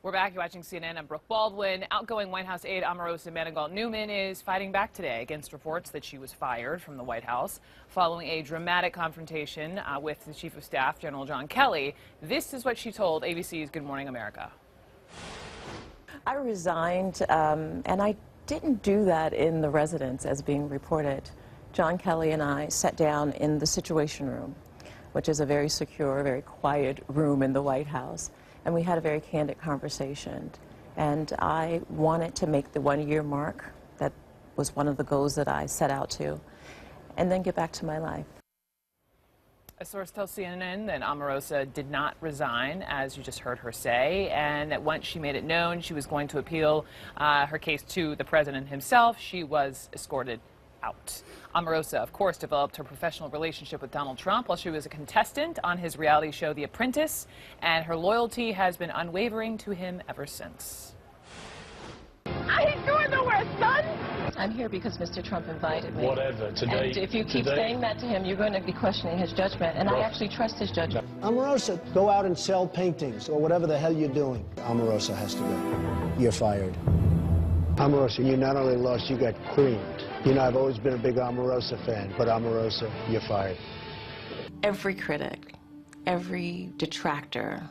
We're back. You're watching CNN. I'm Brooke Baldwin. Outgoing White House aide Omarosa Manigault-Newman is fighting back today against reports that she was fired from the White House following a dramatic confrontation with the Chief of Staff, General John Kelly. This is what she told ABC's Good Morning America. I resigned, and I didn't do that in the residence as being reported. John Kelly and I sat down in the Situation Room, which is a very secure, very quiet room in the White House. And we had a very candid conversation. And I wanted to make the 1-year mark. That was one of the goals that I set out to. And then get back to my life. A source tells CNN that Omarosa did not resign, as you just heard her say, and that once she made it known she was going to appeal her case to the president himself, she was escorted out. Omarosa, of course, developed her professional relationship with Donald Trump while she was a contestant on his reality show, The Apprentice, and her loyalty has been unwavering to him ever since. I ain't going nowhere, son! I'm here because Mr. Trump invited me. Whatever, today. And if you keep saying that to him, you're going to be questioning his judgment, and I actually trust his judgment. Omarosa, go out and sell paintings or whatever the hell you're doing. Omarosa has to go. You're fired. Omarosa, you not only lost, you got creamed. You know, I've always been a big Omarosa fan, but Omarosa, you're fired. Every critic, every detractor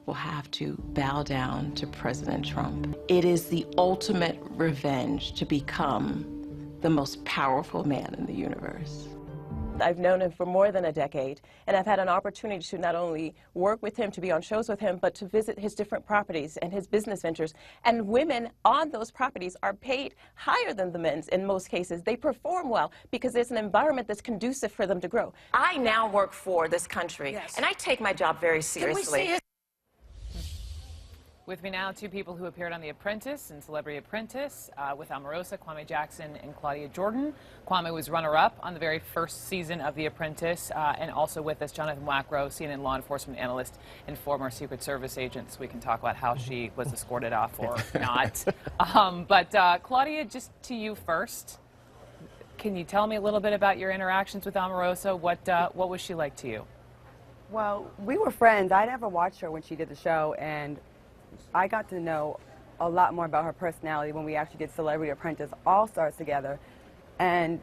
will have to bow down to President Trump. It is the ultimate revenge to become the most powerful man in the universe. I've known him for more than a decade, and I've had an opportunity to not only work with him, to be on shows with him, but to visit his different properties and his business ventures. And women on those properties are paid higher than the men's in most cases. They perform well because there's an environment that's conducive for them to grow. I now work for this country, and I take my job very seriously. With me now, two people who appeared on The Apprentice and Celebrity Apprentice with Omarosa, Kwame Jackson and Claudia Jordan. Kwame was runner-up on the very first season of The Apprentice, and also with us, Jonathan Wackrow, CNN law enforcement analyst and former Secret Service agent, so we can talk about how she was escorted off or not. But Claudia, just to you first, can you tell me a little bit about your interactions with Omarosa? What was she like to you? Well, we were friends. I never watched her when she did the show, and I got to know a lot more about her personality when we actually did Celebrity Apprentice All-Stars together. And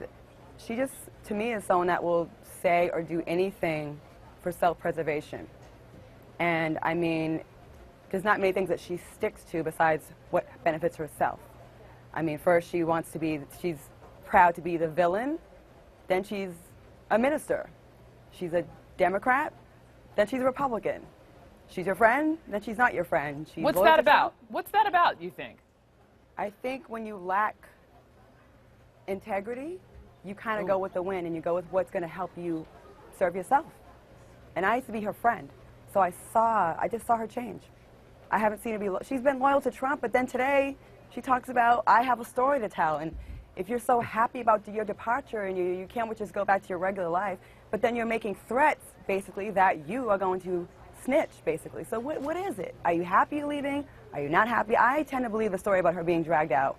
she just, to me, is someone that will say or do anything for self-preservation. And, I mean, there's not many things that she sticks to besides what benefits herself. I mean, first she's proud to be the villain, then she's a minister. She's a Democrat, then she's a Republican. She's your friend, then she's not your friend. What's that about? What's that about, you think? I think when you lack integrity, you kind of go with the wind and you go with what's going to help you serve yourself. And I used to be her friend, so I just saw her change. I haven't seen her be, she's been loyal to Trump, but then today she talks about, I have a story to tell. And if you're so happy about your departure and you can't just go back to your regular life, but then you're making threats, basically, that you are going to snitch, basically. So what is it? Are you happy leaving? Are you not happy? I tend to believe the story about her being dragged out,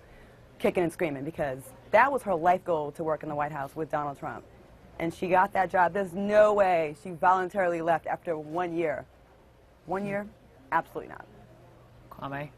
kicking and screaming, because that was her life goal, to work in the White House with Donald Trump. And she got that job. There's no way she voluntarily left after 1 year. 1 year? Absolutely not. Kwame,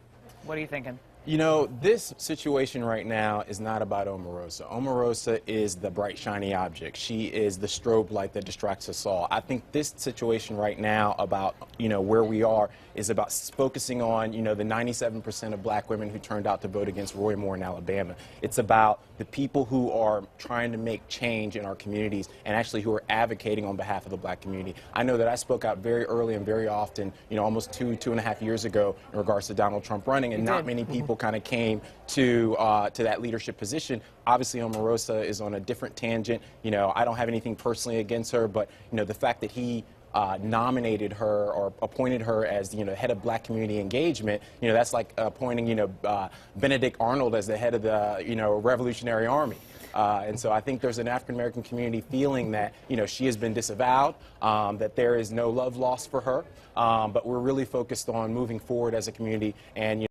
what are you thinking? You know, this situation right now is not about Omarosa. Omarosa is the bright, shiny object. She is the strobe light that distracts us all. I think this situation right now about, where we are is about focusing on, the 97% of black women who turned out to vote against Roy Moore in Alabama. It's about the people who are trying to make change in our communities and actually who are advocating on behalf of the black community. I know that I spoke out very early and very often, almost two and a half years ago in regards to Donald Trump running, and not many people kind of came to that leadership position. Obviously, Omarosa is on a different tangent. I don't have anything personally against her, but the fact that he nominated her or appointed her as head of black community engagement, that's like appointing Benedict Arnold as the head of the Revolutionary Army. And so I think there's an African American community feeling that she has been disavowed, that there is no love lost for her, but we're really focused on moving forward as a community and